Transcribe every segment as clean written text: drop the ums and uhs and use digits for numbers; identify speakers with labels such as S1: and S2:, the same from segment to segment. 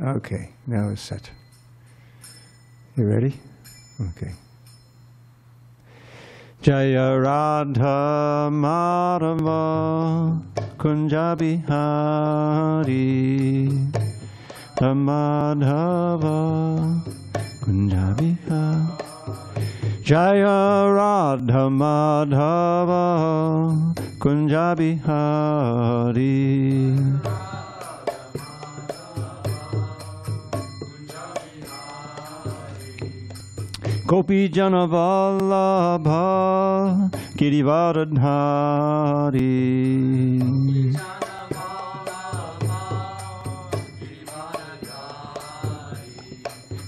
S1: Okay, now it's set. You ready? Okay. Jaya Radha Madhava Kunja Bihari Madhava Kunja Bihari Jaya Radha Madhava Kunja Bihari Gopi Jana Vallabha Girivardhari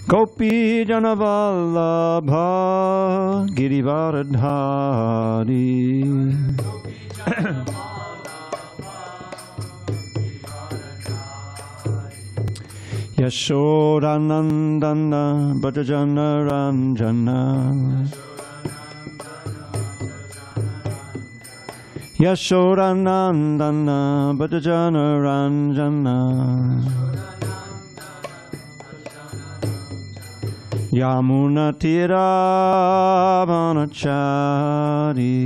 S1: Gopi Jana Vallabha Girivardhari Yashodanandana Bhajana Ranjana Yashodanandana Bhajana Ranjana Yamuna Tira Vanachari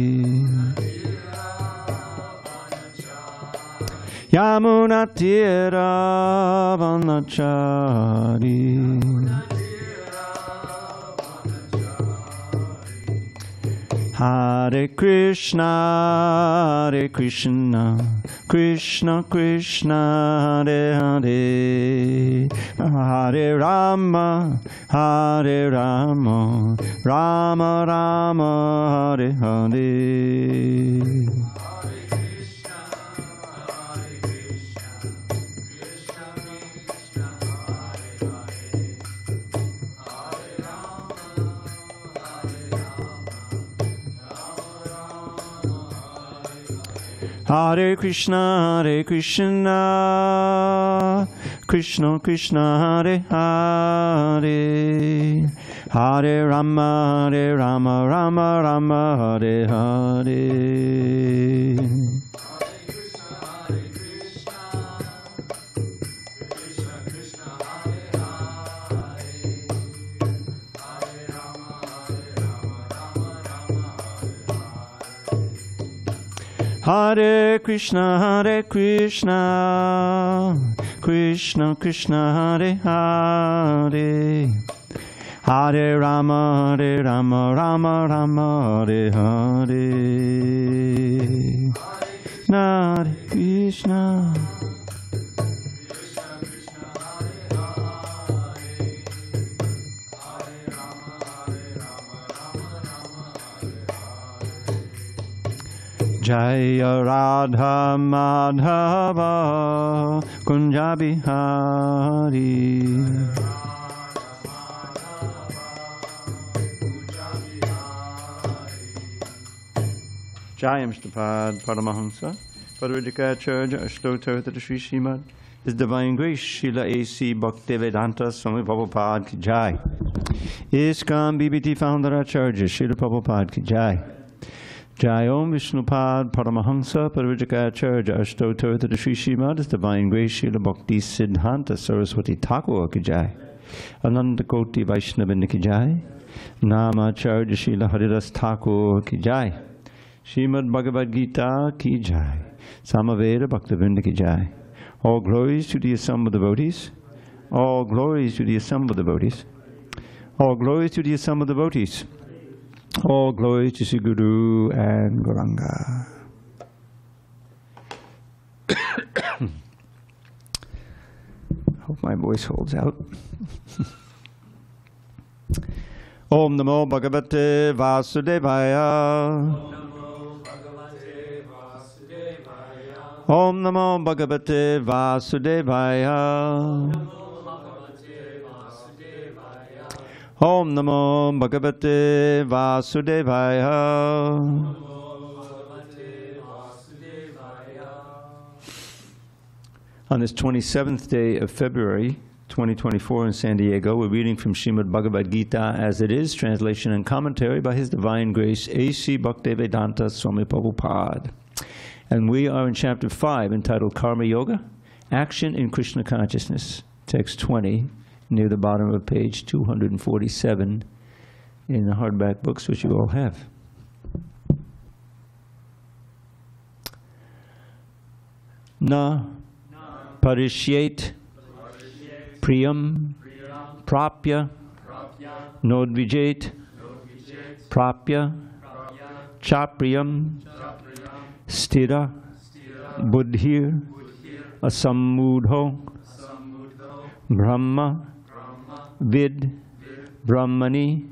S1: Yamuna Tira Vanachari Hare Krishna, Hare Krishna, Krishna Krishna, Hare Hare, Hare Rama, Hare Rama, Rama Rama, Hare Hare. Hare Krishna, Hare Krishna, Krishna Krishna, Hare Hare, Hare Rama, Hare Rama, Rama Rama, Hare Hare. Hare Krishna, Hare Krishna, Krishna Krishna, Hare Hare, Hare Rama, Hare Rama, Rama Rama, Hare Hare. Hare Krishna. Jaya Radha Madhava Kunja Bihari Jaya Mr. Paramahamsa Padavajikacharya Ashtotartha Sri Srimad His Divine Grace Srila A.C. Bhaktivedanta Swami Prabhupada Ki Jai ISKCON BBT Founder Acharya Srila Prabhupada Ki Jai Jai Om Vishnupad Paramahamsa Parivajikacharya Ashtotartha Sri Srimad His Divine Grace Srila Bhakti Siddhanta Saraswati Thakur Ki Jai Ananda Koti Vaishnava Ki Jai Namacharya Srila Haridas Thakur Ki Jai Srimad Bhagavad Gita Ki Jai Samaveda Bhaktivinoda Ki Jai. All glories to the assembled devotees. All glories to the assembled devotees. All glories to the assembled devotees. All glory to Sri Guru and Gauranga. Hope my voice holds out. Om Namo Bhagavate Vasudevaya. Om Namo Bhagavate Vasudevaya. Om Namo Bhagavate Vasudevaya. On this 27th day of February 2024 in San Diego, we're reading from Srimad Bhagavad Gita as it is, translation and commentary by His Divine Grace A.C. Bhaktivedanta Swami Prabhupada. And we are in chapter 5 entitled Karma Yoga, Action in Krishna Consciousness. text 20, near the bottom of page 247 in the hardback books, which you all have. Na parishyet priyam prapya nodvijet prapya chapriyam stira buddhir asammudho brahma vid brahmani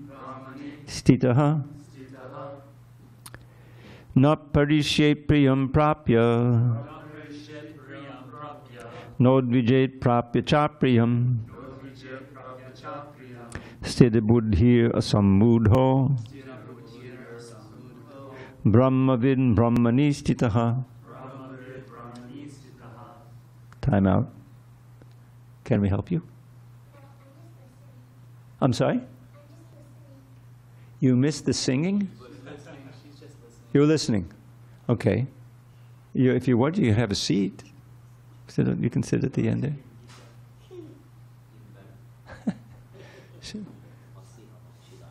S1: stitaha na parishyet priyam prapya nodvijet prapya chapriyam stira buddhir asammudho brahmavid brahmani stitaha. Time out. Can we help you? I'm sorry? You missed the singing? You're listening. Okay. If you want, you can have a seat. You can sit at the end there.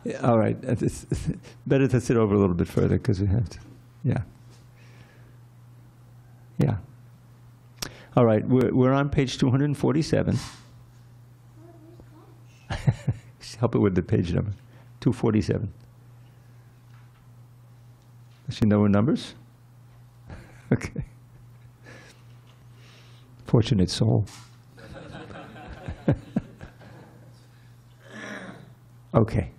S1: Yeah, all right. It's better to sit over a little bit further because we have to. Yeah. Yeah. All right. We're on page 247. Help it with the page number. 247. Does she know her numbers? Okay. Fortunate soul. Okay.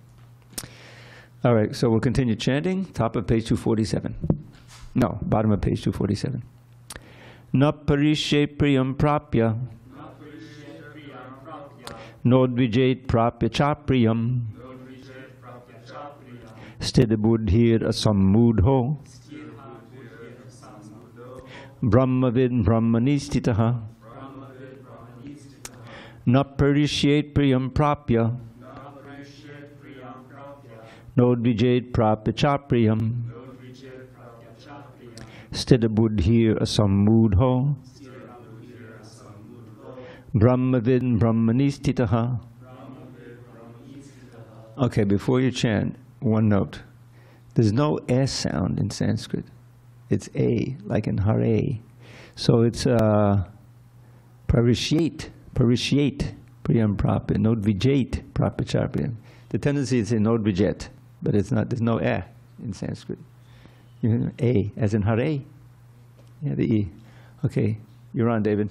S1: All right, so we'll continue chanting. Top of page 247. No, bottom of page 247. Na parishe priyam prapya nodvijet prapya chapriyam stida buddhir asammudho brahmavid brahmani stitaha na parishyet priyam prapya nodvijet prapya chapriyam stida buddhir asammudho brahmavid brahmani stitaha. Okay, before you chant, one note. There's no S sound in Sanskrit. It's A, like in Hare. So it's parishyet, priyam prapya, nodvijet prapya chapriyam. The tendency is in nodvijet, but it's not. There's no E in Sanskrit. You know, A, as in Hare. Yeah, the E. Okay, you're on, David.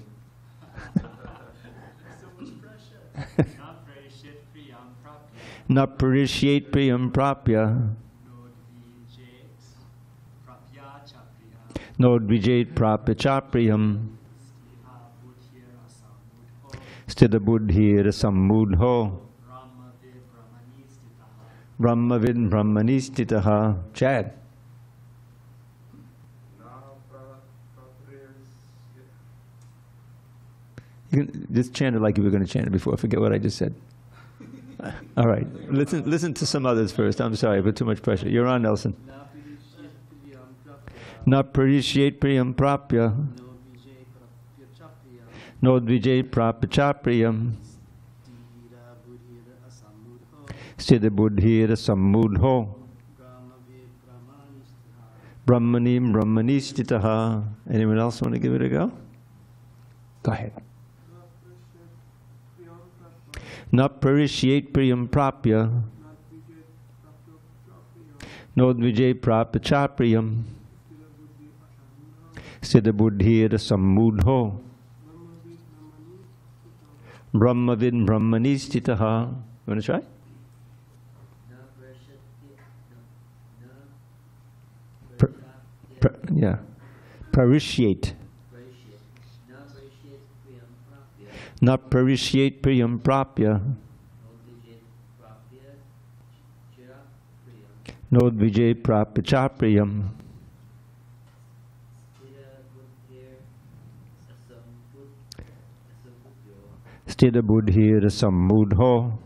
S1: Na parishyet priyam prapya nodvijet prapya chapriyam stida buddhir asammudho brahmavid brahmani stitaha. Chad. You can just chant it like you were going to chant it before. Forget what I just said. All right. Listen to some others first. I'm sorry, but too much pressure. You're on, Nelson. Na parishyet priyam prapya nodvijet prapya chapriyam stida buddhir asammudho brahmanim brahmani stitaha. Anyone else want to give it a go? Go ahead. Na parishyet priyam prapya nodvijet prapya chapriyam stida buddhir asammudho brahmavid brahmani stitaha. You want to try? Yeah. Parishyet. Na parishyet priyam prapya nodvijet prapya chapriyam stida buddhir asammudho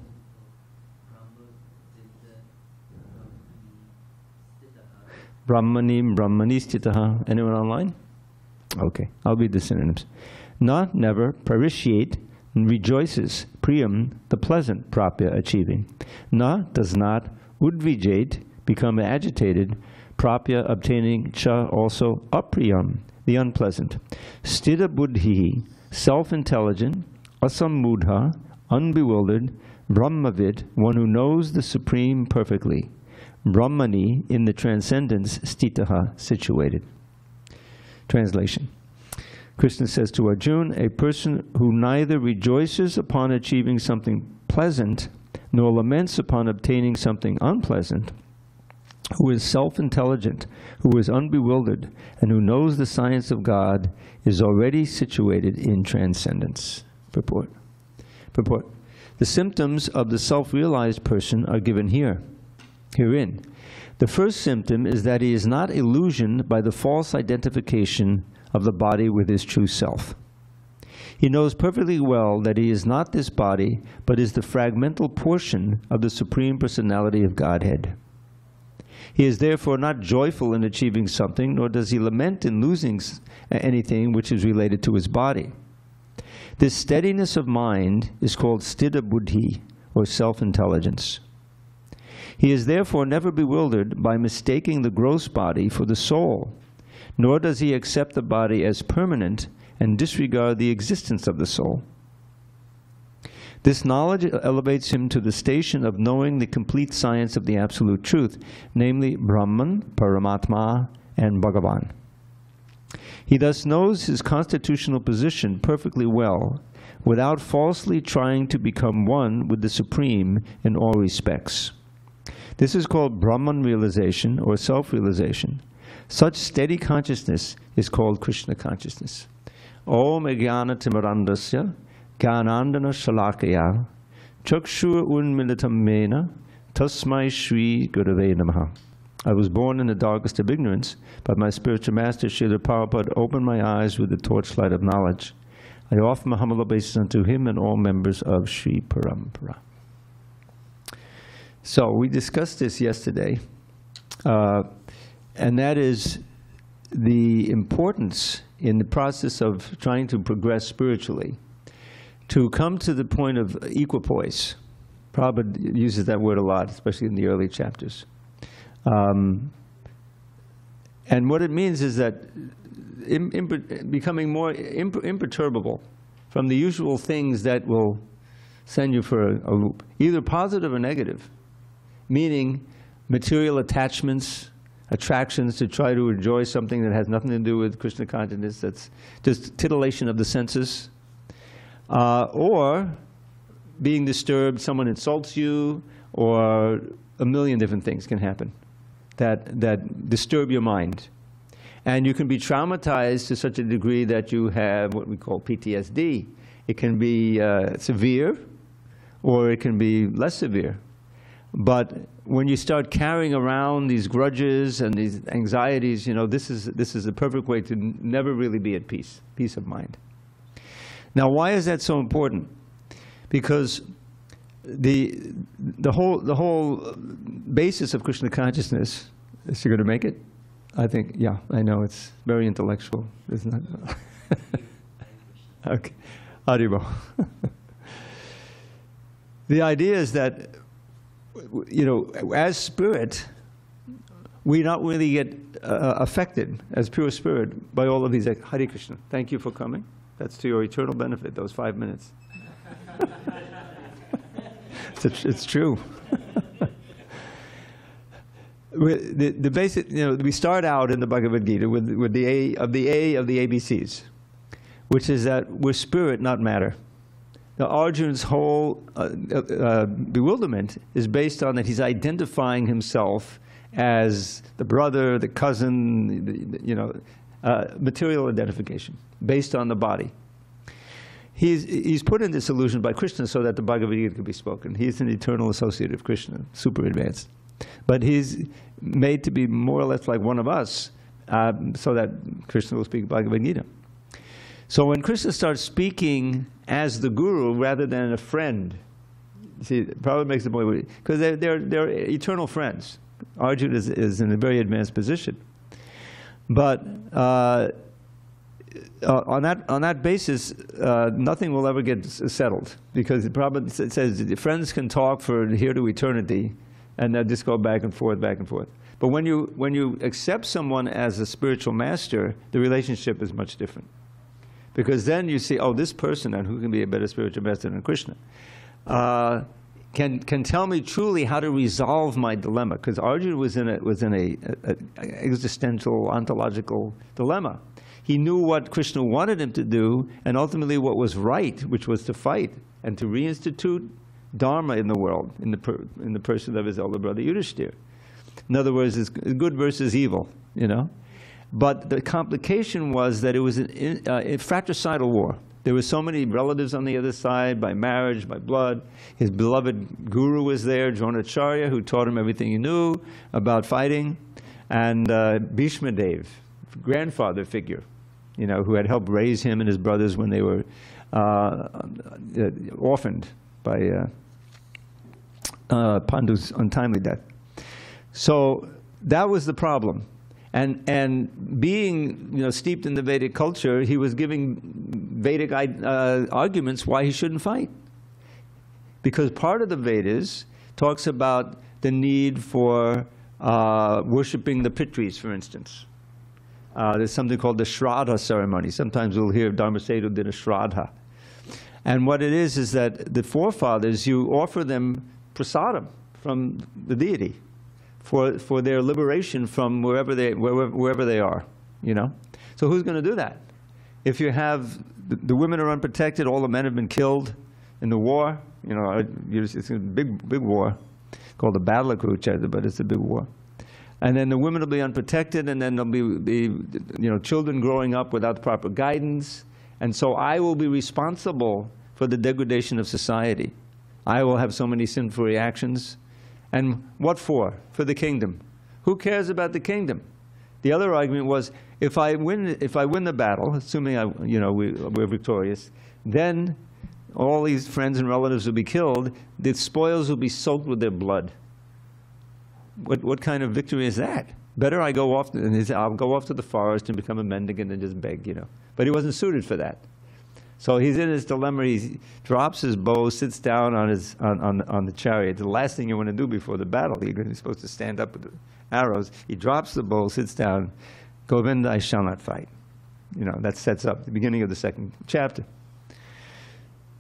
S1: brahmanim brahmani stitaha. Anyone online? Okay, I'll read the synonyms. Na, never. Parishyet, and rejoices, priyam, the pleasant, prapya, achieving. Na, does not, udvijate, become agitated, prapya, obtaining, cha, also, apriyam, the unpleasant. Stira buddhi, self-intelligent, asammudha, unbewildered, brahmavid, one who knows the Supreme perfectly. Brahmani, in the transcendence, stitaha, situated. Translation. Krishna says to Arjuna, a person who neither rejoices upon achieving something pleasant, nor laments upon obtaining something unpleasant, who is self-intelligent, who is unbewildered, and who knows the science of God, is already situated in transcendence. Purport. Purport. The symptoms of the self-realized person are given herein. The first symptom is that he is not illusioned by the false identification of the body with his true self. He knows perfectly well that he is not this body, but is the fragmental portion of the Supreme Personality of Godhead. He is therefore not joyful in achieving something, nor does he lament in losing anything which is related to his body. This steadiness of mind is called sthita buddhi, or self-intelligence. He is therefore never bewildered by mistaking the gross body for the soul, nor does he accept the body as permanent and disregard the existence of the soul. This knowledge elevates him to the station of knowing the complete science of the absolute truth, namely Brahman, Paramatma, and Bhagavan. He thus knows his constitutional position perfectly well, without falsely trying to become one with the Supreme in all respects. This is called Brahman realization, or self-realization. Such steady consciousness is called Krishna consciousness. Om Jnana Timirandasya Jnanandana Shalakaya Chakshur Unmilitam Mena Tasmai Shri Gurave Namaha. I was born in the darkest of ignorance, but my spiritual master, Srila Prabhupada, opened my eyes with the torchlight of knowledge. I offer my humble obeisance unto him and all members of Sri Parampara. So we discussed this yesterday, and that is the importance in the process of trying to progress spiritually, to come to the point of equipoise. Prabhupada uses that word a lot, especially in the early chapters. And what it means is that becoming more imperturbable from the usual things that will send you for a loop, either positive or negative, meaning material attachments, attractions to try to enjoy something that has nothing to do with Krishna consciousness, that's just titillation of the senses, or being disturbed, someone insults you, or a million different things can happen that disturb your mind. And you can be traumatized to such a degree that you have what we call PTSD. It can be severe, or it can be less severe. But when you start carrying around these grudges and these anxieties, you know, this is the perfect way to never really be at peace of mind. Now, why is that so important? Because the whole basis of Krishna consciousness, is she going to make it? I think, yeah, I know, it's very intellectual, isn't it? Okay, Haribo. The idea is that, you know, as spirit, we not really get affected as pure spirit by all of these. Hare Krishna, thank you for coming. That's to your eternal benefit, those 5 minutes. It's true. The basic, you know, we start out in the Bhagavad Gita with the A of the ABCs, which is that we're spirit, not matter. Now, Arjuna's whole bewilderment is based on that he's identifying himself as the brother, the cousin, you know, material identification based on the body. He's put in this illusion by Krishna so that the Bhagavad Gita could be spoken. He's an eternal associate of Krishna, super advanced. But he's made to be more or less like one of us so that Krishna will speak Bhagavad Gita. So when Krishna starts speaking as the guru rather than a friend, see, it probably makes the point, because they're eternal friends. Arjuna is in a very advanced position. But on that basis, nothing will ever get settled, because the problem says that friends can talk for here to eternity, and they'll just go back and forth, back and forth. But when you accept someone as a spiritual master, the relationship is much different, because then you see, oh, this person, and who can be a better spiritual master than Krishna, can tell me truly how to resolve my dilemma, because Arjuna was in a existential, ontological dilemma. He knew what Krishna wanted him to do, and ultimately what was right, which was to fight and to reinstitute Dharma in the world, in the person of his elder brother Yudhishthira. In other words, it's good versus evil, you know. But the complication was that it was a fratricidal war. There were so many relatives on the other side, by marriage, by blood. His beloved guru was there, Dronacharya, who taught him everything he knew about fighting, and Bhishma Dev, grandfather figure, you know, who had helped raise him and his brothers when they were orphaned by Pandu's untimely death. So that was the problem. And being, you know, steeped in the Vedic culture, he was giving Vedic arguments why he shouldn't fight. Because part of the Vedas talks about the need for worshipping the Pitris, for instance. There's something called the Shraddha ceremony. Sometimes we'll hear Dharma Setu did a Shraddha. And what it is that the forefathers, you offer them prasadam from the deity for their liberation from wherever they are, you know. So who's going to do that? If you have the women are unprotected, all the men have been killed in the war, you know, it's a big war called the Battle of Kurukshetra, but it's a big war. And then the women will be unprotected, and then there'll be you know, children growing up without proper guidance. And so I will be responsible for the degradation of society. I will have so many sinful reactions. And what for? For the kingdom. Who cares about the kingdom? The other argument was, if I win the battle, assuming you know, we're victorious, then all these friends and relatives will be killed. The spoils will be soaked with their blood. What kind of victory is that? Better I go off, I'll go off to the forest and become a mendicant and just beg, you know. But he wasn't suited for that. So he's in his dilemma. He drops his bow, sits down on the chariot. The last thing you want to do before the battle, he's supposed to stand up with the arrows. He drops the bow, sits down. Govinda, I shall not fight. You know, that sets up the beginning of the second chapter.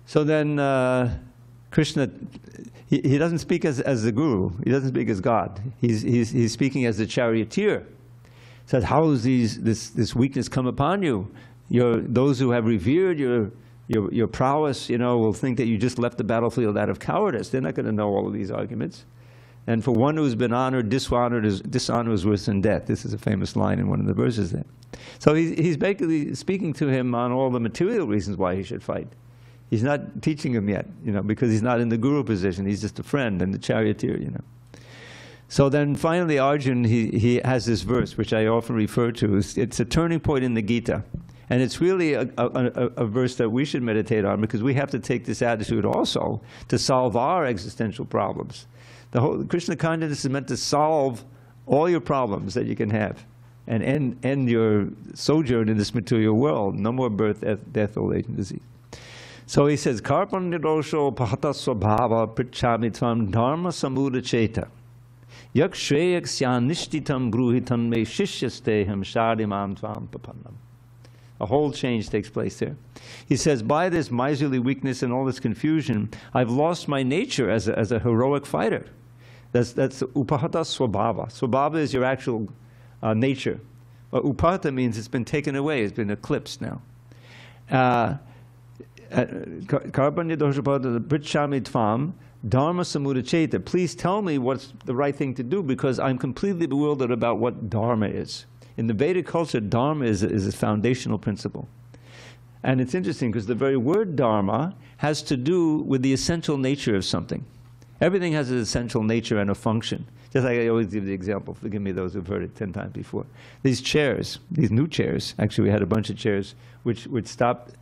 S1: So then Krishna, he doesn't speak as the guru. He doesn't speak as God. He's speaking as the charioteer. He says, how has this weakness come upon you? Those who have revered your prowess, you know, will think that you just left the battlefield out of cowardice. They're not going to know all of these arguments. And for one who's been honored, dishonor is worse than death. This is a famous line in one of the verses there. So he's basically speaking to him on all the material reasons why he should fight. He's not teaching him yet, you know, because he's not in the guru position. He's just a friend and the charioteer, you know. So then finally Arjuna, he has this verse, which I often refer to. It's a turning point in the Gita. And it's really a verse that we should meditate on, because we have to take this attitude also to solve our existential problems. The whole Krishna consciousness is meant to solve all your problems that you can have and end your sojourn in this material world. No more birth, death, old age, and disease. So he says, Karpan nidosho pahata swabhava prichami tvam dharma samudacheta yak shreyak syanishtitam bruhitam me shishyasteham shardimam tvam papannam. A whole change takes place there. He says, by this miserly weakness and all this confusion, I've lost my nature as a heroic fighter. That's upahata swabhava. Swabhava is your actual nature. But upahata means it's been taken away, it's been eclipsed now. Please tell me what's the right thing to do, because I'm completely bewildered about what dharma is. In the Vedic culture, dharma is a foundational principle. And it's interesting because the very word dharma has to do with the essential nature of something. Everything has an essential nature and a function. Just like I always give the example, forgive me those who've heard it 10 times before. These chairs, these new chairs, actually we had a bunch of chairs which stopped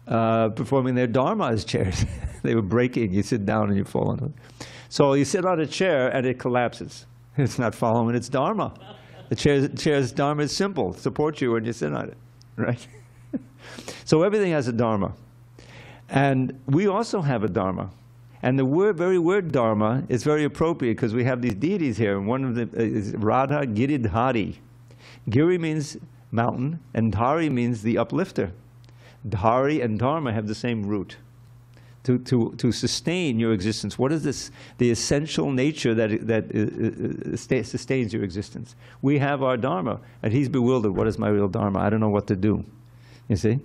S1: performing their dharma as chairs. They were breaking, you sit down and you fall on it. So you sit on a chair and it collapses. It's not following its dharma. The chair's dharma is simple, support you when you sit on it, right? So everything has a dharma. And we also have a dharma. And the very word dharma is very appropriate because we have these deities here. And one of them is Radha Giridhari. Giri means mountain, and Dhari means the uplifter. Dhari and dharma have the same root. To sustain your existence. What is this? The essential nature that sustains your existence. We have our dharma, and he's bewildered. What is my real dharma? I don't know what to do. You see?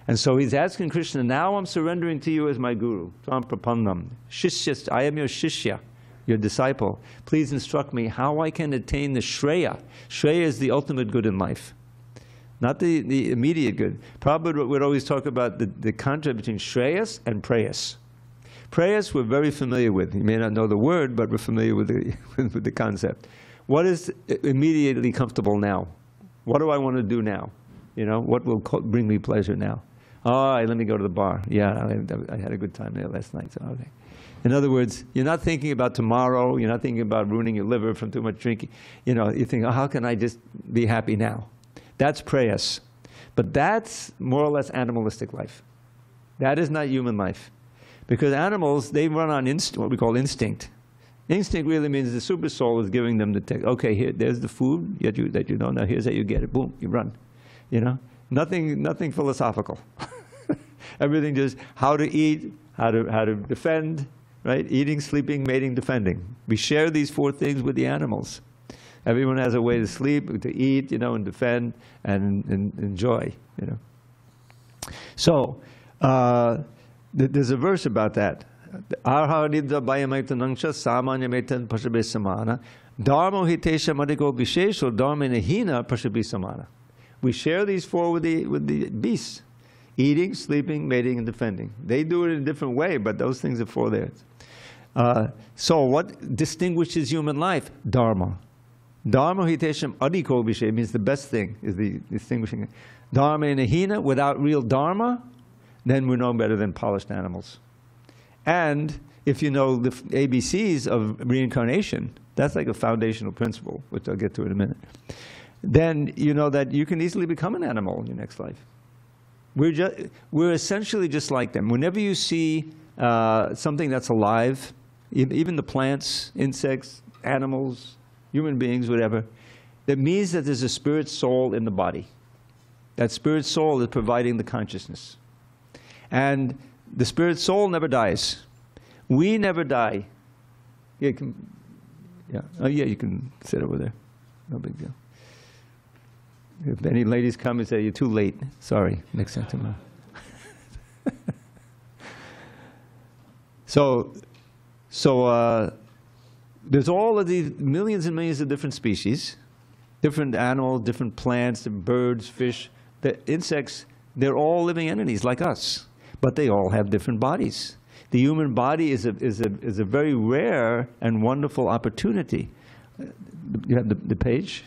S1: And so he's asking Krishna, now I'm surrendering to you as my guru. Tvam prapannam. Shishya, I am your shishya, your disciple. Please instruct me how I can attain the shreya. Shreya is the ultimate good in life. Not the immediate good. Prabhupada would always talk about the contrast between Shreyas and Preyas. Preyas we're very familiar with. You may not know the word, but we're familiar with the concept. What is immediately comfortable now? What do I want to do now? You know, what will bring me pleasure now? Oh, let me go to the bar. Yeah, I had a good time there last night. So, okay. In other words, you're not thinking about tomorrow. You're not thinking about ruining your liver from too much drinking. You know, you think, oh, how can I just be happy now? That's preyas. But that's more or less animalistic life. That is not human life. Because animals, they run on what we call instinct. Instinct really means the super soul is giving them the text. Okay, there's the food that you know. Now here's how you get it. Boom, you run. You know, nothing philosophical. Everything just how to eat, how to defend, right? Eating, sleeping, mating, defending. We share these four things with the animals. Everyone has a way to sleep, to eat, you know, and defend and enjoy, you know. So there's a verse about that. Arharidha bayamaitanangsha samanyametan pashabe samana dharmo hitesha madiko bishesho dharminahina pashabe samana. We share these four with the beasts. Eating, sleeping, mating, and defending. They do it in a different way, but those things are for theirs. So what distinguishes human life? Dharma. Dharma hitesham adhiko vishe means the best thing is the distinguishing. Dharma nahina, without real dharma, then we're no better than polished animals. And if you know the ABCs of reincarnation, that's like a foundational principle, which I'll get to in a minute. Then you know that you can easily become an animal in your next life. We're essentially just like them. Whenever you see something that's alive, even the plants, insects, animals, human beings, whatever, that means that there's a spirit soul in the body. That spirit soul is providing the consciousness. And the spirit soul never dies. We never die. Yeah, oh yeah, you can sit over there. No big deal. If any ladies come and say, you're too late, sorry, next time tomorrow. So there's all of these millions and millions of different species, different animals, different plants, birds, fish, the insects, they're all living entities like us, but they all have different bodies. The human body is a very rare and wonderful opportunity. You have the page?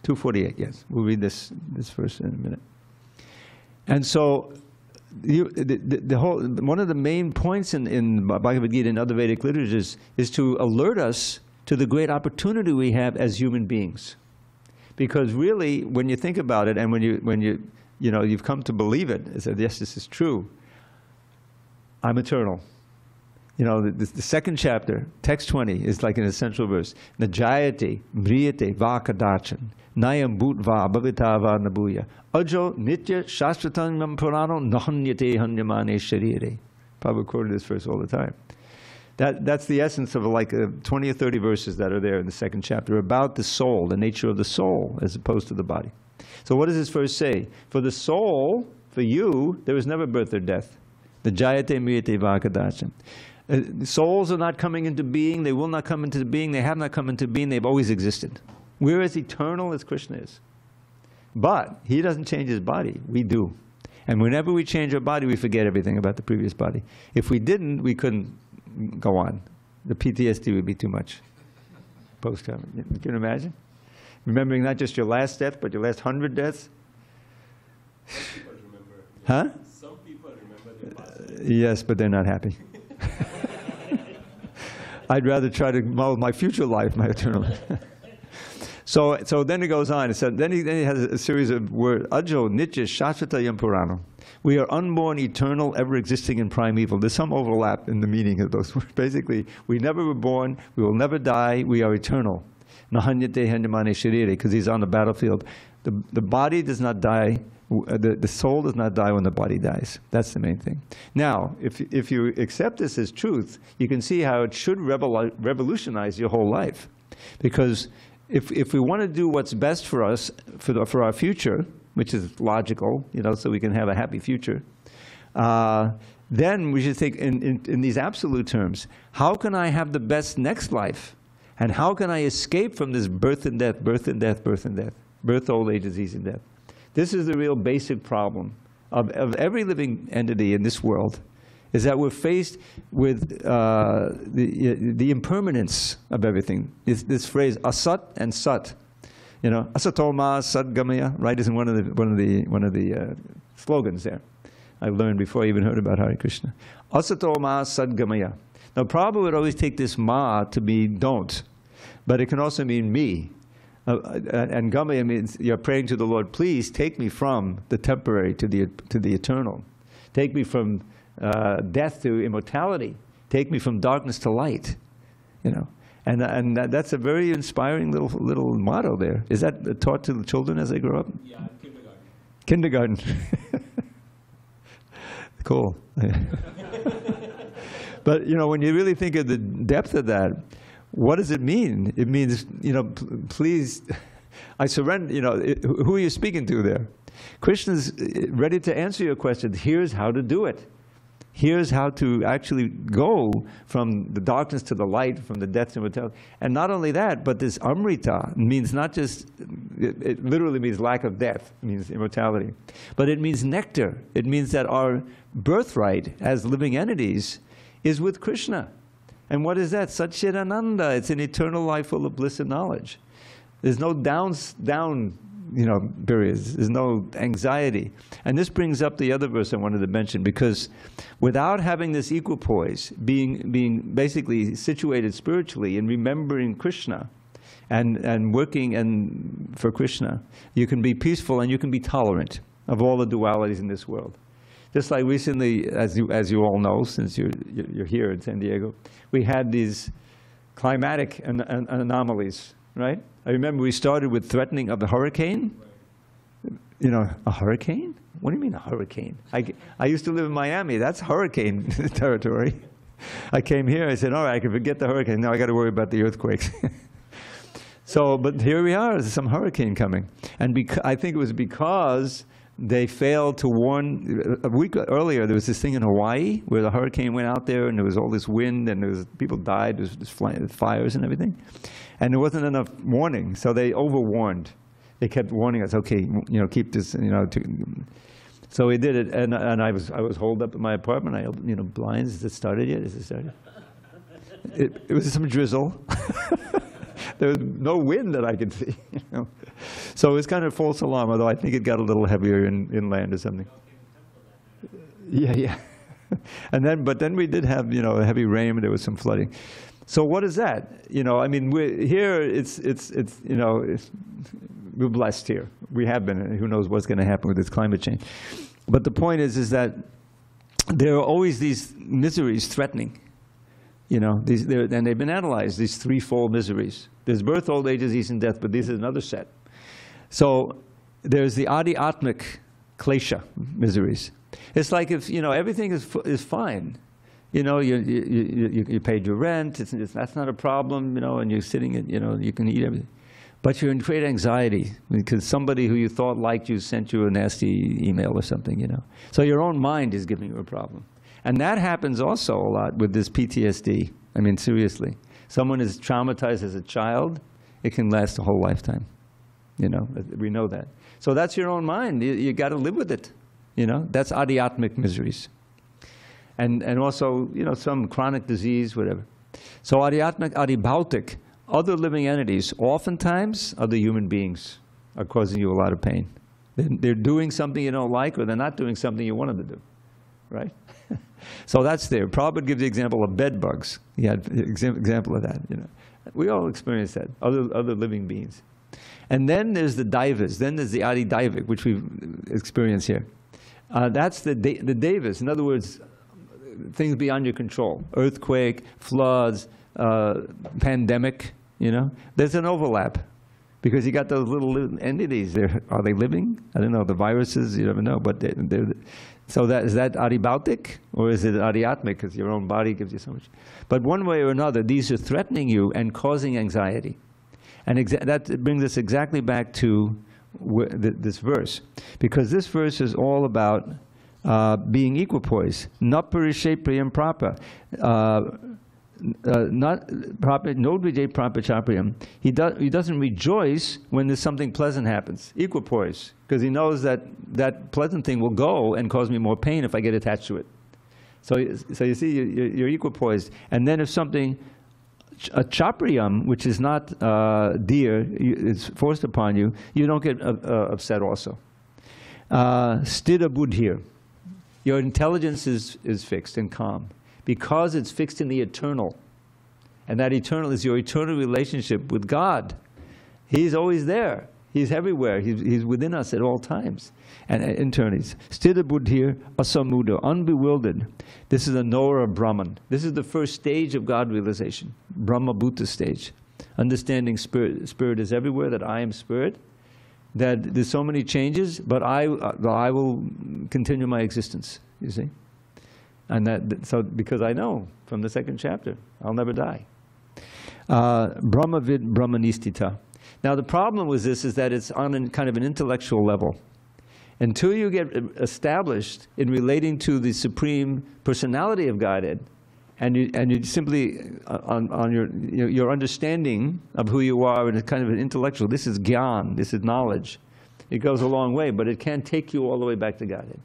S1: 248, yes. We'll read this verse in a minute. And so, one of the main points in Bhagavad Gita and other Vedic literatures is to alert us to the great opportunity we have as human beings. Because really, when you think about it, and when you've come to believe it, and said, yes, this is true, I'm eternal. You know, the second chapter, text 20, is like an essential verse. Najayate, mriyate, vakadachan, nayam bhutva, bhavitava nabuya. Ajo nitya shastratam purano nahanyate hanyamane sharire. Prabhupada quoted this verse all the time. That's the essence of like 20 or 30 verses that are there in the second chapter about the soul, the nature of the soul, as opposed to the body. So what does this verse say? For the soul, for you, there is never birth or death. The jayate, mriyate, vakadachan. Souls are not coming into being, they will not come into being, they have not come into being, they've always existed. We're as eternal as Krishna is. But he doesn't change his body, we do. And whenever we change our body, we forget everything about the previous body. If we didn't, we couldn't go on. The PTSD would be too much. Post-traumatic. Can you imagine? Remembering not just your last death, but your last 100 deaths?
S2: Some people remember.
S1: Huh?
S2: Some people remember their past.
S1: Yes, but they're not happy. I'd rather try to model my future life, my eternal life. So then it goes on. It said, then he has a series of words. Ajo nitya shashvatayam purana. We are unborn, eternal, ever existing in primeval. There's some overlap in the meaning of those words. Basically, we never were born. We will never die. We are eternal. Nahanyate hanyamane sharire, because he's on the battlefield. The body does not die. The soul does not die when the body dies. That's the main thing. Now, if you accept this as truth, you can see how it should revolutionize your whole life. Because if we want to do what's best for us, for our future, which is logical, you know, so we can have a happy future, then we should think in these absolute terms. How can I have the best next life? And how can I escape from this birth and death, birth and death, birth and death, birth, old age, disease, and death? This is the real basic problem of every living entity in this world, is that we're faced with the impermanence of everything. This phrase, asat and sat. You know, asatoma sadgamaya, right, is one of the slogans there. I learned before I even heard about Hare Krishna. Asatoma sadgamaya. Now, Prabhupada would always take this ma to mean don't, but it can also mean me. And gamaya means you're praying to the Lord, please take me from the temporary to the eternal. Take me from death to immortality. Take me from darkness to light. You know. And that's a very inspiring little motto there. Is that taught to the children as they grow up?
S2: Yeah, kindergarten.
S1: Kindergarten. Cool. But, you know, when you really think of the depth of that, what does it mean? It means, you know, please, I surrender, you know, who are you speaking to there? Krishna's ready to answer your question. Here's how to do it. Here's how to actually go from the darkness to the light, from the death to immortality. And not only that, but this amrita means not just, it literally means lack of death, it means immortality. But it means nectar. It means that our birthright as living entities is with Krishna. And what is that? Satchidananda. It's an eternal life full of bliss and knowledge. There's no down you know, periods. There's no anxiety. And this brings up the other verse I wanted to mention, because without having this equipoise, being basically situated spiritually and remembering Krishna and working for Krishna, you can be peaceful and you can be tolerant of all the dualities in this world. Just like recently, as you all know, since you're here in San Diego, we had these climatic anomalies, right? I remember we started with threatening of a hurricane. You know, a hurricane? What do you mean a hurricane? I used to live in Miami. That's hurricane territory. I came here, I said, all right, I can forget the hurricane. Now I got to worry about the earthquakes. So, but here we are, there's some hurricane coming. And I think it was because they failed to warn. A week earlier, there was this thing in Hawaii where the hurricane went out there and there was all this wind and people died, there was fires and everything. And there wasn't enough warning, so they overwarned. They kept warning us, okay, you know, keep this, you know. So we did it, and I was holed up in my apartment. I opened, you know, blinds. Is it started yet? Is it started? It was some drizzle. There was no wind that I could see. You know? So it was kind of false alarm, although I think it got a little heavier inland or something. Yeah. But then we did have, you know, heavy rain. There was some flooding. So what is that? You know, I mean, here it's you know, we're blessed here. We have been. And who knows what's going to happen with this climate change? But the point is that there are always these miseries threatening. You know, and they've been analyzed, these threefold miseries. There's birth, old age, disease, and death, but this is another set. So there's the adi-atmic klesha miseries. It's like if, you know, everything is fine. You know, you paid your rent, that's not a problem, you know, and you're sitting, you know, you can eat everything. But you're in great anxiety because somebody who you thought liked you sent you a nasty email or something, you know. So your own mind is giving you a problem. And that happens also a lot with this PTSD. I mean, seriously. Someone is traumatized as a child, it can last a whole lifetime. You know, we know that. So that's your own mind. You got to live with it. You know, that's adi-atmic miseries. And also, you know, some chronic disease, whatever. So adi-atmic, adi-bhautic, other living entities, oftentimes other human beings are causing you a lot of pain. They're doing something you don't like, or they're not doing something you want them to do, right? So that's there. Prabhupada gives the example of bed bugs. He had an example of that. You know, we all experience that. Other living beings. And then there's the Daivas. Then there's the Adi Daivik, which we've experienced here. That's the Devas. In other words, things beyond your control. Earthquake, floods, pandemic, you know. There's an overlap. Because you got those little entities there. Are they living? I don't know. The viruses, you never know. But so is that adibautic or is it adiatmic? Because your own body gives you so much. But one way or another, these are threatening you and causing anxiety. And that brings us exactly back to this verse. Because this verse is all about being equipoise. Not parishe priyam prapa. Not nodvijay prapachapriyam. He doesn't rejoice when there's something pleasant happens. Equipoise, because he knows that that pleasant thing will go and cause me more pain if I get attached to it. So you see, you're equipoised. And then if something, a chapriyam, which is not dear, it's forced upon you, you don't get upset also. Sthira buddhir. Your intelligence is fixed and calm. Because it's fixed in the eternal. And that eternal is your eternal relationship with God. He's always there. He's everywhere. He's within us at all times. And internally. Sthira buddhir asamuda, unbewildered. This is a knower of Brahman. This is the first stage of God realization. Brahma Bhuta stage. Understanding spirit. Spirit is everywhere, that I am spirit. That there's so many changes, but I will continue my existence, you see. And so, because I know from the second chapter, I'll never die. Brahmavid Brahmanistita. Now the problem with this is that it's on kind of an intellectual level. Until you get established in relating to the Supreme Personality of Godhead, and you simply, on your understanding of who you are, and it's kind of an intellectual, this is gyan, this is knowledge. It goes a long way, but it can't take you all the way back to Godhead.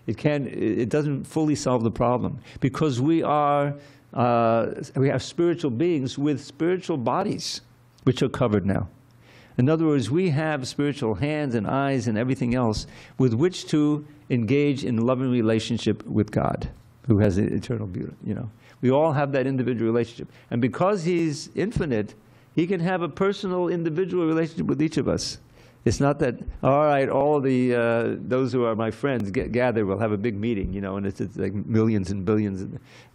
S1: It doesn't fully solve the problem, because we have spiritual beings with spiritual bodies, which are covered now. In other words, we have spiritual hands and eyes and everything else with which to engage in loving relationship with God, who has eternal beauty. You know, we all have that individual relationship, and because He's infinite, He can have a personal, individual relationship with each of us. It's not that, all right, all the those who are my friends gather, we'll have a big meeting, you know, and it's like millions and billions.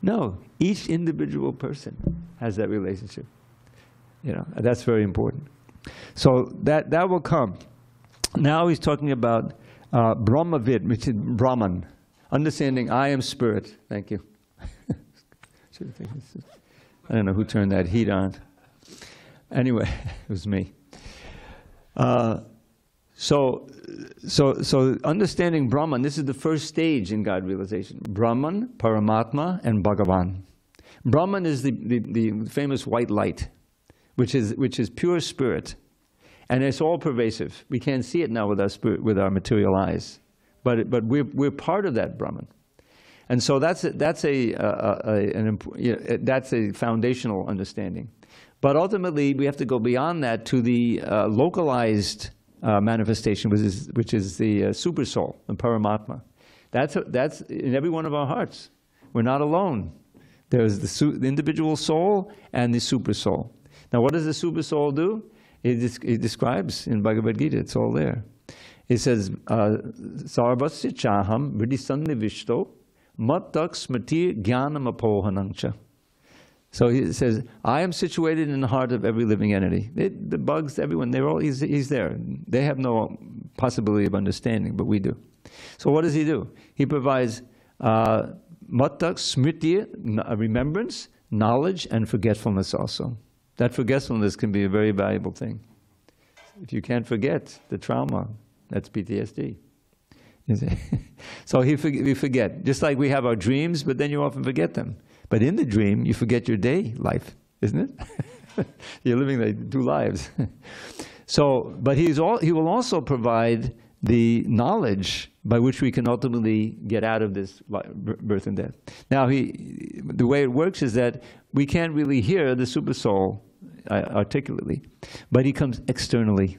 S1: No, each individual person has that relationship. You know, and that's very important. So that will come. Now he's talking about Brahmavid, which is Brahman, understanding I am spirit. Thank you. I don't know who turned that heat on. Anyway, it was me. So understanding Brahman, this is the first stage in God realization. Brahman, Paramatma, and Bhagavan. Brahman is the famous white light, which is pure spirit, and it's all pervasive. We can't see it now with our spirit, with our material eyes, but we're part of that Brahman, and so that's a foundational understanding. But ultimately, we have to go beyond that to the localized manifestation, which is the super soul, the Paramatma. That's in every one of our hearts. We're not alone. There's the individual soul and the super soul. Now, what does the super soul do? It describes in Bhagavad Gita. It's all there. It says, "Sarvasya chaham vidisannivishto mattak smriti jnanam apohanangcha." So he says, I am situated in the heart of every living entity. The bugs, everyone, he's there. They have no possibility of understanding, but we do. So what does he do? He provides mattak smriti, remembrance, knowledge, and forgetfulness also. That forgetfulness can be a very valuable thing. If you can't forget the trauma, that's PTSD. So we forget. Just like we have our dreams, but then you often forget them. But in the dream, you forget your day life, isn't it? You're living like two lives. So, but he will also provide the knowledge by which we can ultimately get out of this birth and death. Now, the way it works is that we can't really hear the super soul articulately, but he comes externally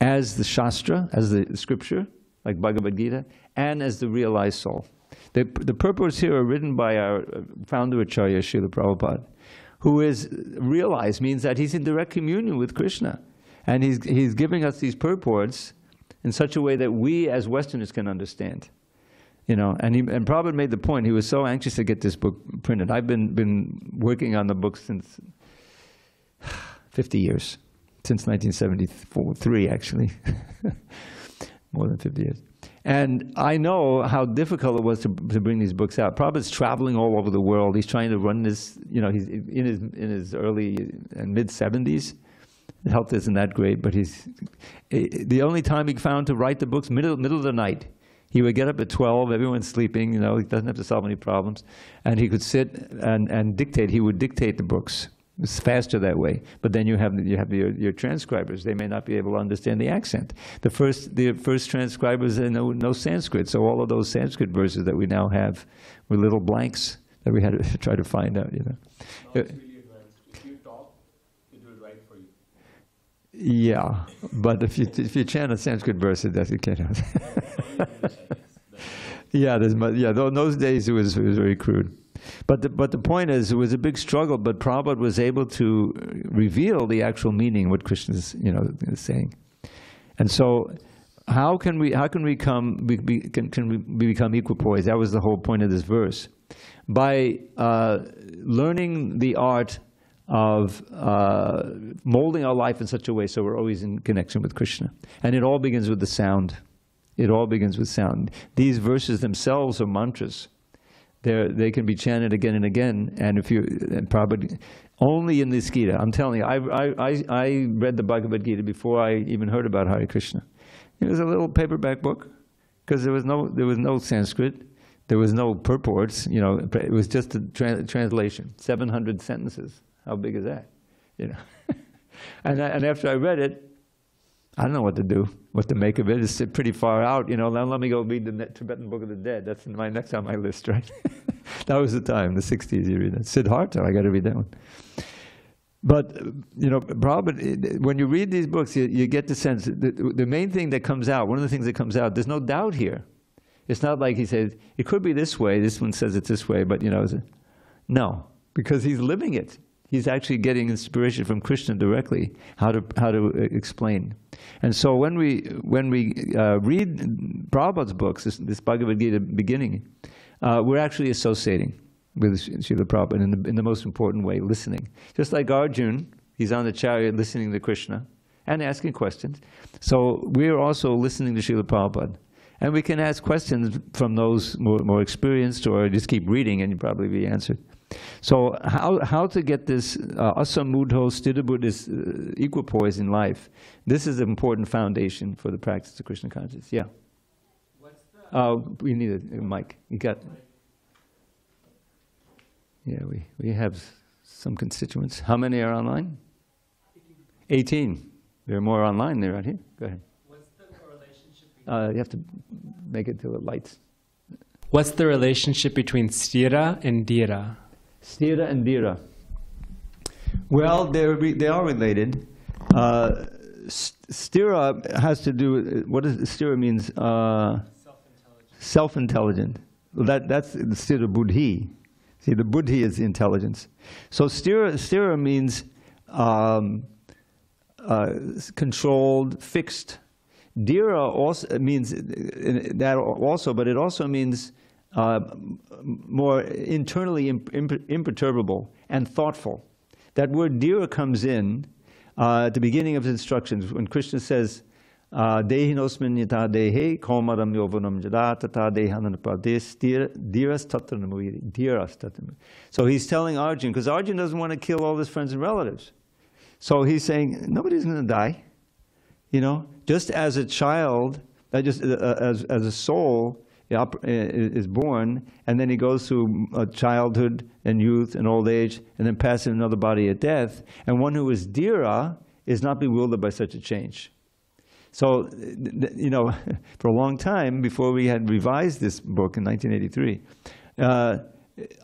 S1: as the Shastra, as the scripture, like Bhagavad Gita, and as the realized soul. The purports here are written by our founder Acharya, Srila Prabhupada, who is realized, means that he's in direct communion with Krishna. And he's giving us these purports in such a way that we as Westerners can understand. You know, and Prabhupada made the point, he was so anxious to get this book printed. I've been working on the book since 50 years, since 1973 actually, more than 50 years. And I know how difficult it was to bring these books out. Prabhupada's traveling all over the world. He's trying to run this, you know, he's in his early and mid-70s. Health isn't that great, but the only time he found to write the books, middle of the night. He would get up at 12, everyone's sleeping, you know, he doesn't have to solve any problems. And he could sit and dictate. He would dictate the books. It's faster that way. But then you have your transcribers. They may not be able to understand the accent. The first transcribers know Sanskrit, so all of those Sanskrit verses that we now have were little blanks that we had to try to find out, you know.
S2: Now it's really advanced. If you talk, it will write for you.
S1: Yeah, but if you chant a Sanskrit verse, it doesn't get out. Yeah, in those days it was very crude. But the point is, it was a big struggle. But Prabhupada was able to reveal the actual meaning, what Krishna is, you know, is saying. And so, how can we become equipoised? That was the whole point of this verse. By learning the art of molding our life in such a way so we're always in connection with Krishna. And it all begins with the sound. It all begins with sound. These verses themselves are mantras. They can be chanted again and again. And probably only in this Gita. I'm telling you, I read the Bhagavad Gita before I even heard about Hare Krishna. It was a little paperback book because there was no Sanskrit. There was no purports. You know, it was just a translation. 700 sentences. How big is that? You know. And after I read it, I don't know what to do, what to make of it. It's pretty far out, you know. Now let me go read the Tibetan Book of the Dead. That's next on my list, right? That was the time, the 60s. You read that. Siddhartha, I got to read that one. But you know, Prabhupada, when you read these books, you get the sense. The main thing that comes out, one of the things that comes out, there's no doubt here. It's not like he says it could be this way. This one says it's this way, but you know, no, because he's living it. He's actually getting inspiration from Krishna directly, how to explain. And so when we read Prabhupada's books, this Bhagavad Gita beginning, we're actually associating with Srila Prabhupada in the most important way, listening. Just like Arjuna, he's on the chariot listening to Krishna and asking questions. So we're also listening to Srila Prabhupada. And we can ask questions from those more experienced, or just keep reading and you'll probably be answered. So how to get this asamudho sthirabuddhist equipoise in life? This is an important foundation for the practice of Krishna consciousness. Yeah. We need a mic. You got? Yeah, we have some constituents. How many are online? 18. There are more online there, right here. Go ahead. What's the relationship? You have to make it till it lights.
S3: What's the relationship between sthira and dhira?
S1: Sthira and dhira. Well, they are related. Sthira has to do with, what does sthira means? Self-intelligent. Well, that's the sthira buddhi. See, the buddhi is the intelligence. So sthira means controlled, fixed. Dhira also means that also, but it also means more internally imperturbable and thoughtful. That word dhira comes in at the beginning of his instructions when Krishna says, Dehinosmin yata dehe komaram yovanam jada tata dehananapades dhiras tatranamuviri. Dhiras tatranamuviri. So he's telling Arjuna, because Arjuna doesn't want to kill all his friends and relatives. So he's saying, nobody's going to die. You know, just as a child, as a soul is born, and then he goes through childhood and youth and old age, and then passes another body at death. And one who is dhira is not bewildered by such a change. So, you know, for a long time, before we had revised this book in 1983,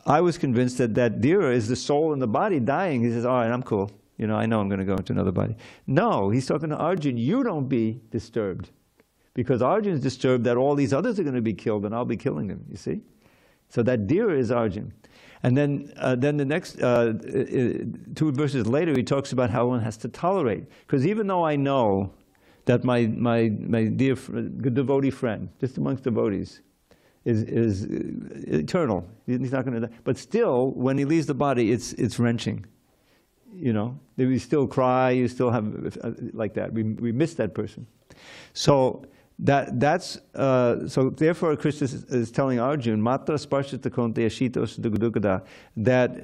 S1: I was convinced that dhira is the soul in the body dying. He says, all right, I'm cool. You know, I know I'm going to go into another body. No, he's talking to Arjuna, you don't be disturbed. Because Arjuna is disturbed that all these others are going to be killed and I'll be killing them, you see? So that deer is Arjun. And then the next 2 verses later, he talks about how one has to tolerate. Because even though I know that my dear good devotee friend, just amongst devotees, is eternal, he's not going to die. But still, when he leaves the body, it's wrenching. You know, we still cry. You still have like that. We miss that person. So so therefore Krishna is telling Arjuna, Matra sparshita konteya shitos dukadukada, that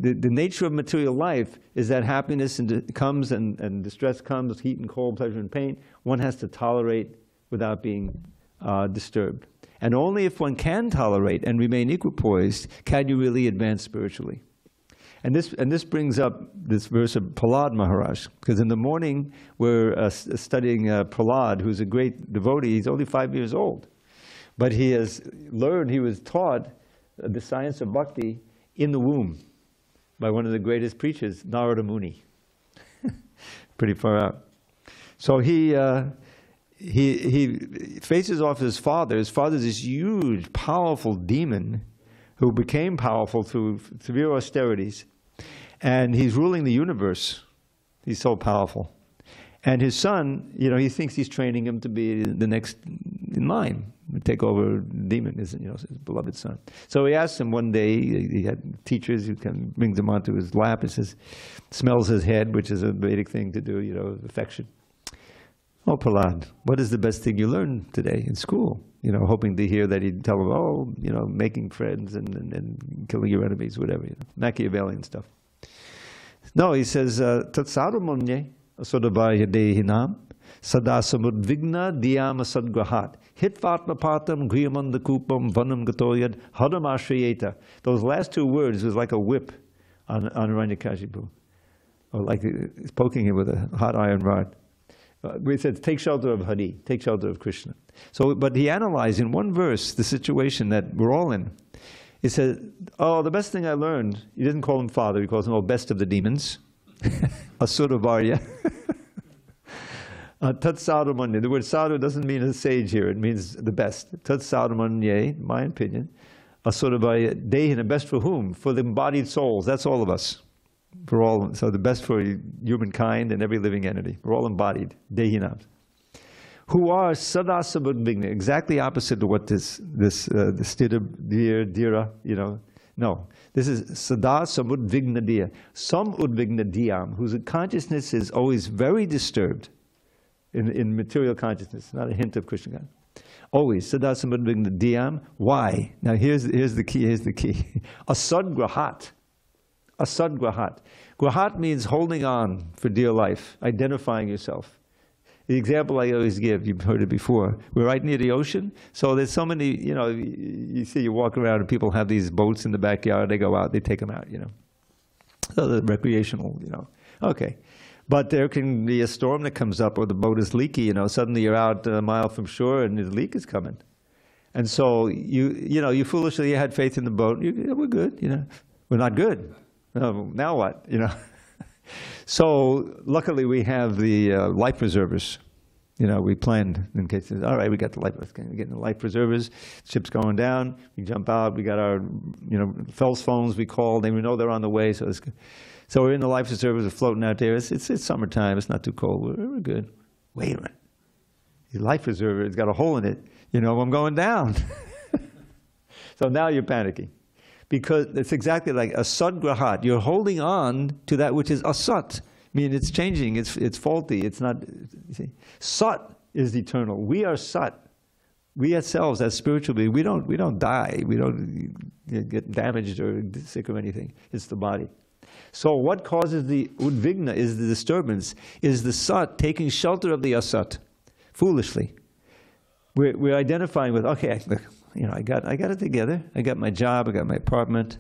S1: the nature of material life is that happiness comes and distress comes, heat and cold, pleasure and pain. One has to tolerate without being disturbed. And only if one can tolerate and remain equipoised can you really advance spiritually. And this brings up this verse of Prahlad Maharaj, because in the morning we're studying Prahlad, who's a great devotee. He's only 5 years old, but he has learned, he was taught the science of bhakti in the womb by one of the greatest preachers, Narada Muni. Pretty far out. So he faces off his father. His father's this huge, powerful demon who became powerful through severe austerities. And he's ruling the universe. He's so powerful. And his son, you know, he thinks he's training him to be the next in line, to take over the demon, his beloved son. So he asked him one day, he had teachers who brings him onto his lap and says, smells his head, which is a Vedic thing to do, affection. Oh, Prahlad, what is the best thing you learned today in school? Hoping to hear that he'd tell him, making friends and killing your enemies, whatever, Machiavellian stuff. No, he says, Tat sadhamanye asodabhaya dehinam sada samudvigna diyama sadgrahat hitvatma patam griyamanda kupam vanam gatoyad hadam ashriyeta. Those last 2 words was like a whip on Hiranyakashipu, or like poking him with a hot iron rod. We said, take shelter of Hari, take shelter of Krishna. So, but he analyzed in one verse the situation that we're all in. He said, oh, the best thing I learned, he didn't call him father, he calls him, best of the demons, Asura Varya. Tat sadhamanye, the word sadhu doesn't mean a sage here, it means the best. Tat sadhamanye, my opinion, Asura Varya, dehina, best for whom? For the embodied souls, that's all of us. So the best for humankind and every living entity. We're all embodied, dehinams, who are sada samudvigna, exactly opposite to what this stira, dira, no. This is sada samudvigna diya, some udvigna diyam, whose consciousness is always very disturbed in material consciousness, not a hint of Krishna God. Always, sada samudvigna diyam. Why? Now here's the key, asadgrahat. Asadgrahat. Grahat means holding on for dear life, identifying yourself. The example I always give, you've heard it before, we're right near the ocean, so there's so many, you see you walk around and people have these boats in the backyard, they go out, they take them out, So they're recreational, Okay. But there can be a storm that comes up or the boat is leaky, suddenly you're out a mile from shore and the leak is coming. And so you foolishly had faith in the boat, we're good, we're not good. Now what? So luckily we have the life preservers. We planned in case. All right, we got the life. We're getting the life preservers. Ship's going down. We jump out. We got our Fells phones. We called. They know they're on the way. So we're in the life preservers. We're floating out there. It's summertime. It's not too cold. We're good. Wait a minute. The life preserver has got a hole in it. I'm going down. So now you're panicking. Because it's exactly like asat grahat. You're holding on to that which is asat. I mean, it's changing. It's faulty. It's not. Sat is eternal. We are sat. We ourselves, as spiritual beings, we don't die. We don't get damaged or sick or anything. It's the body. So what causes the udvigna is the disturbance. Is the sat taking shelter of the asat, foolishly. We're identifying with I got it together. I got my job. I got my apartment.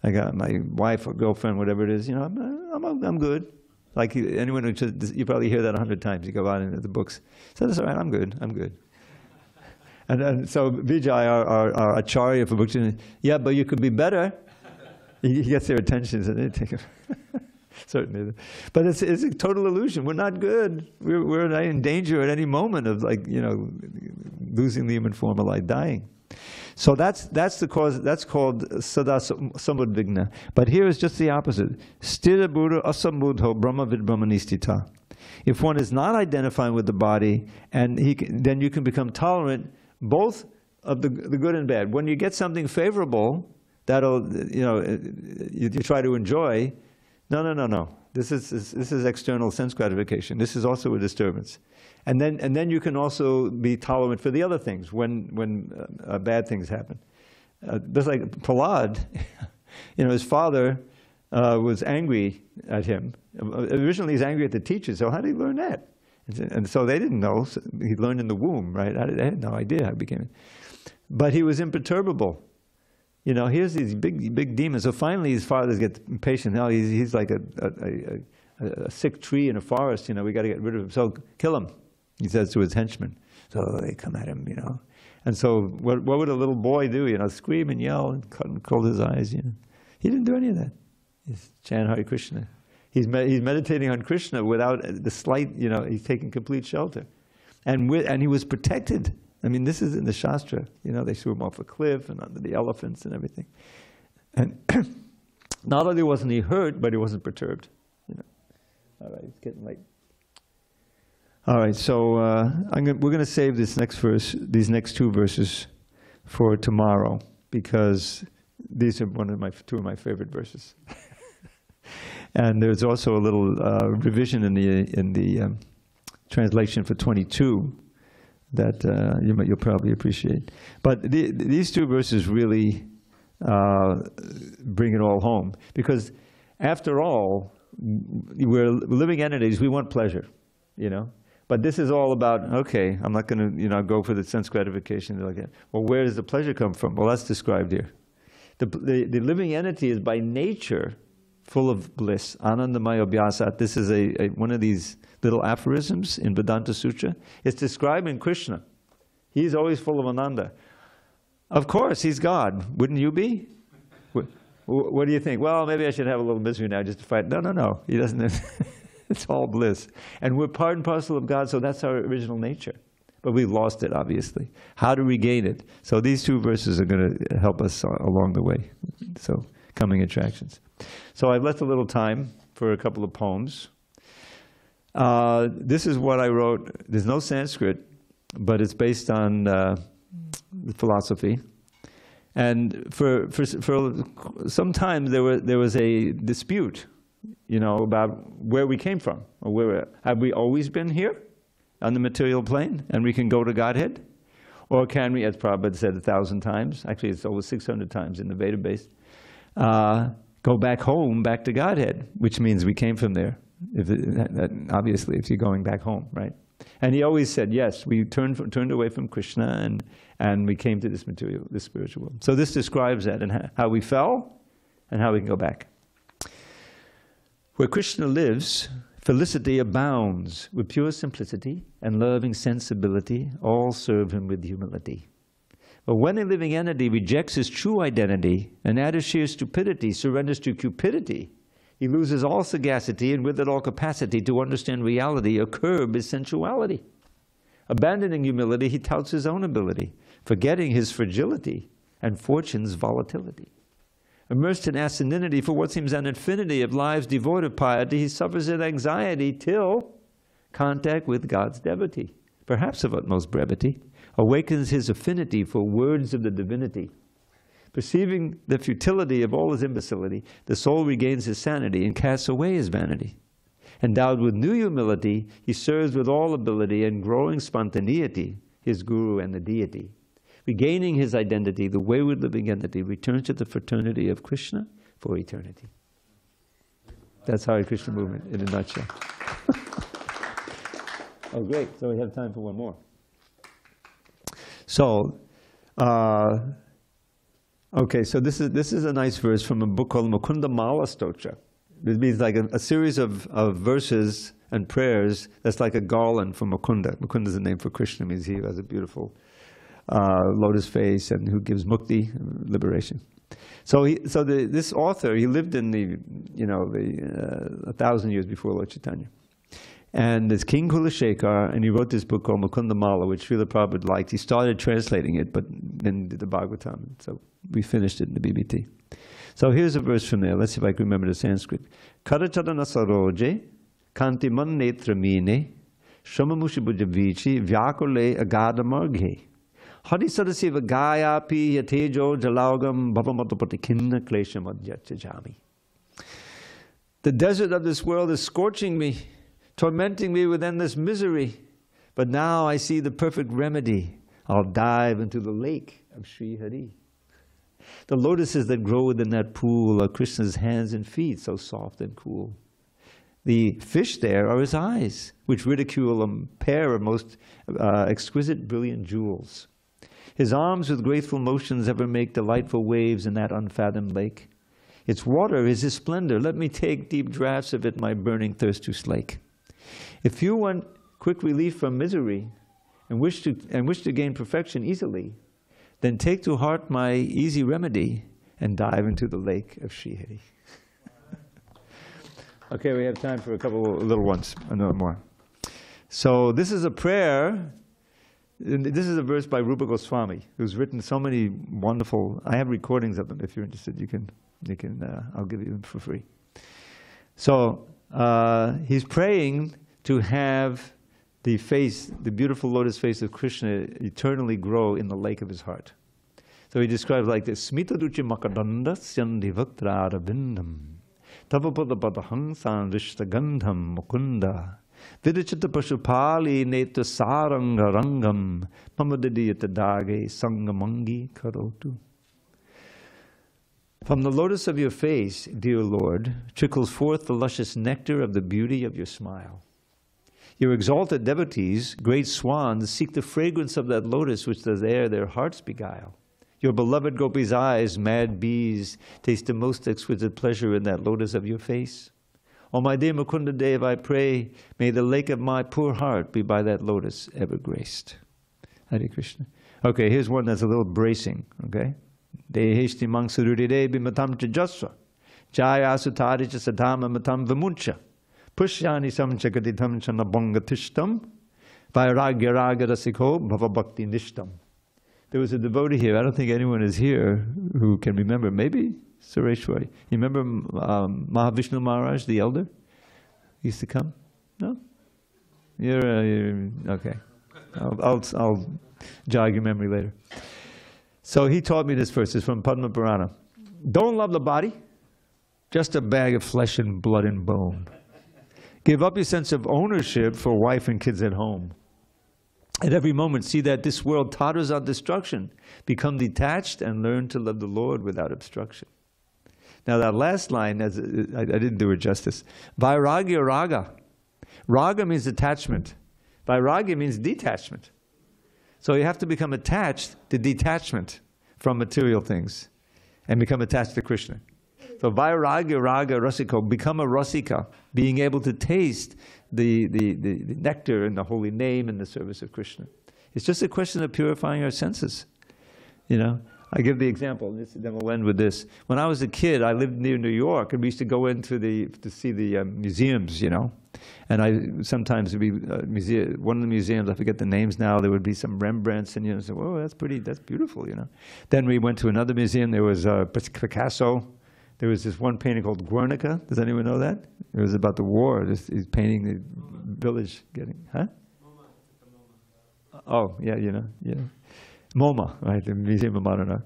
S1: I got my wife or girlfriend, whatever it is. I'm good. Like anyone who you probably hear that 100 times. You go out into the books. So that's all right. I'm good. I'm good. And so Vijay, our acharya for books, yeah, but you could be better. He gets their attention. So they take it. Certainly, but it's a total illusion. We're not good. We're in danger at any moment of losing the human form or dying. So that's the cause. That's called sada samudvigna. But here is just the opposite. Stira buddha asamudho brahmavid brahmanistita. If one is not identifying with the body, and then you can become tolerant both of the good and bad. When you get something favorable, that'll you try to enjoy. No. This is external sense gratification. This is also a disturbance. And then you can also be tolerant for the other things when bad things happen. Just like Prahlad, his father was angry at him. Originally, he's angry at the teachers. So how did he learn that? And so they didn't know. So he learned in the womb, right? I had no idea how he became it. But he was imperturbable. Here's these big demons. So finally, his fathers get impatient. Now he's like a sick tree in a forest. We got to get rid of him. So kill him, he says to his henchmen. So they come at him. And so what would a little boy do? Scream and yell and close his eyes. He didn't do any of that. He's chant Hare Krishna. He's meditating on Krishna without the slight. He's taking complete shelter, and he was protected. I mean, this is in the Shastra. They threw him off a cliff and under the elephants and everything. And not only wasn't he hurt, but he wasn't perturbed. All right, it's getting late. All right, so we're going to save these next two verses for tomorrow, because these are two of my favorite verses. And there's also a little revision in the translation for 22. That you'll probably appreciate. But these two verses really bring it all home. Because after all, we're living entities, we want pleasure, But this is all about, okay, I'm not going to go for the sense gratification. Like that. Well, where does the pleasure come from? Well, that's described here. The living entity is by nature full of bliss. Anandamaya abhyasat. This is one of these little aphorisms in Vedanta Sutra. It's describing Krishna. He's always full of ananda. Of course, he's God. Wouldn't you be? What do you think? Well, maybe I should have a little misery now just to fight. No. He doesn't. It's all bliss. And we're part and parcel of God, so that's our original nature. But we've lost it, obviously. How to regain it? So these two verses are going to help us along the way. So, coming attractions. So I've left a little time for a couple of poems. This is what I wrote. There's no Sanskrit, but it's based on philosophy. And for some time there was a dispute, about where we came from. Or have we always been here on the material plane, and we can go to Godhead? Or can we, as Prabhupada said 1,000 times, actually it's over 600 times in the Veda-based, go back home, back to Godhead, which means we came from there. Obviously, if you're going back home, right? And he always said, yes, we turned away from Krishna and we came to this spiritual world. So this describes that, and how we fell and how we can go back. Where Krishna lives, felicity abounds. With pure simplicity and loving sensibility, all serve him with humility. But when a living entity rejects his true identity and out of sheer stupidity surrenders to cupidity, he loses all sagacity and with it all capacity to understand reality or curb his sensuality. Abandoning humility, he touts his own ability, forgetting his fragility and fortune's volatility. Immersed in asininity for what seems an infinity of lives devoid of piety, he suffers in anxiety till contact with God's devotee, perhaps of utmost brevity, awakens his affinity for words of the divinity. Perceiving the futility of all his imbecility, the soul regains his sanity and casts away his vanity. Endowed with new humility, he serves with all ability and growing spontaneity his guru and the deity. Regaining his identity, the wayward living entity returns to the fraternity of Krishna for eternity. That's Hare Krishna movement in a nutshell. Oh, great. So we have time for one more. So, okay, so this is a nice verse from a book called Mukunda Mala Stotra. It means like a series of verses and prayers that's like a garland for Mukunda. Mukunda is the name for Krishna, means he has a beautiful lotus face and who gives mukti, liberation. So this author, he lived in the 1,000 years before Lord Chaitanya. And it's King Kulashekar, and he wrote this book called Mukundamala, which Srila Prabhupada liked. He started translating it, but then did the Bhagavatam. So we finished it in the BBT. So here's a verse from there. Let's see if I can remember the Sanskrit. Karacharana saroje, kantiman netramine, shamamushibujavichi, vyakule agadamarghe. Hadisarasiva gayapi yatejo jalaugam bhavamatopatikinna kleshamadhyachajami. The desert of this world is scorching me, tormenting me with endless misery. But now I see the perfect remedy. I'll dive into the lake of Sri Hari. The lotuses that grow within that pool are Krishna's hands and feet, so soft and cool. The fish there are his eyes, which ridicule a pair of most exquisite, brilliant jewels. His arms with graceful motions ever make delightful waves in that unfathomed lake. Its water is his splendor. Let me take deep draughts of it, my burning thirst to slake. If you want quick relief from misery and wish to gain perfection easily, then take to heart my easy remedy and dive into the lake of Srihari. Okay, we have time for a couple of little ones, another more. So this is a prayer. This is a verse by Rupa Goswami, who's written so many wonderful. I have recordings of them. If you're interested, you can. I'll give you them for free. So he's praying to have the face, the beautiful lotus face of Krishna, eternally grow in the lake of his heart. So he describes like this: Smita duchi makadanda syandhi vaktrara bindam tavapada padahang sanrishta gandham mukunda vidichita pashupali neta saranga rangam pamadidiyata dage sangamangi karotu. From the lotus of your face, dear Lord, trickles forth the luscious nectar of the beauty of your smile. Your exalted devotees, great swans, seek the fragrance of that lotus which does there their hearts beguile. Your beloved gopis' eyes, mad bees, taste the most exquisite pleasure in that lotus of your face. O my dear Mukunda Dev, I pray, may the lake of my poor heart be by that lotus ever graced. Hare Krishna. Okay, here's one that's a little bracing, okay? Deheshti mangsururide bimatam chajasva, jaya asutaricha sadhama matam vimuncha, pushyani samchakaditam chanabongatishtam, vairagya raga rasiko bhavabhakti nishtam. There was a devotee here, I don't think anyone is here who can remember, maybe Sureshwari. You remember Mahavishnu Maharaj, the elder? He used to come? No? You're okay. I'll jog your memory later. So he taught me this verse. It's from Padma Purana. Don't love the body, just a bag of flesh and blood and bone. Give up your sense of ownership for wife and kids at home. At every moment, see that this world totters on destruction. Become detached and learn to love the Lord without obstruction. Now that last line, I didn't do it justice. Vairagya raga. Raga means attachment. Vairagya means detachment. So you have to become attached to detachment from material things and become attached to Krishna. So vairagya raga rasiko, become a rasika, being able to taste the nectar and the holy name and the service of Krishna. It's just a question of purifying our senses. You know, I give the example, then we'll end with this. When I was a kid, I lived near New York, and we used to go into to see the museums, you know. And sometimes it'd be one of the museums, I forget the names now, there would be some Rembrandts, and you know, say, "Whoa, that's beautiful," you know. Then we went to another museum. There was Picasso. There was this one painting called Guernica. Does anyone know that? It was about the war. He's painting the village getting, huh? Oh, yeah, you know, yeah. MoMA, right, the Museum of Modern Art.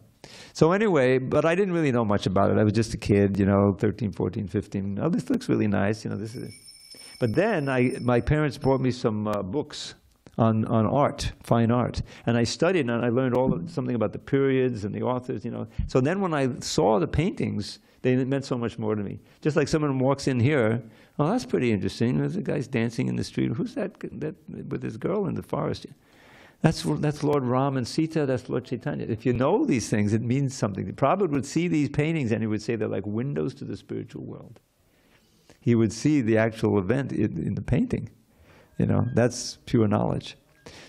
S1: So anyway, but I didn't really know much about it. I was just a kid, you know, 13, 14, 15. Oh, this looks really nice, you know, this is it. But then my parents bought me some books on art, fine art. And I studied and I learned something about the periods and the authors, you know. So then when I saw the paintings, they meant so much more to me. Just like someone walks in here, oh, that's pretty interesting. There's a guy's dancing in the street. Who's that with this girl in the forest? That's Lord Ram and Sita, that's Lord Chaitanya. If you know these things, it means something. Prabhupada would see these paintings and he would say they're like windows to the spiritual world. He would see the actual event in the painting. You know, that's pure knowledge.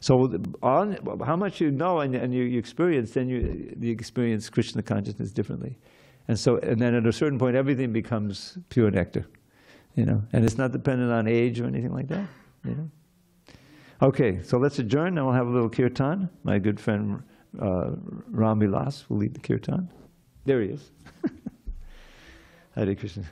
S1: So how much you know and you experience, then you experience Krishna consciousness differently. And then at a certain point, everything becomes pure nectar. You know, and it's not dependent on age or anything like that. You know? Okay, so let's adjourn, and we'll have a little kirtan. My good friend Ram Vilas will lead the kirtan. There he is. Hare Krishna.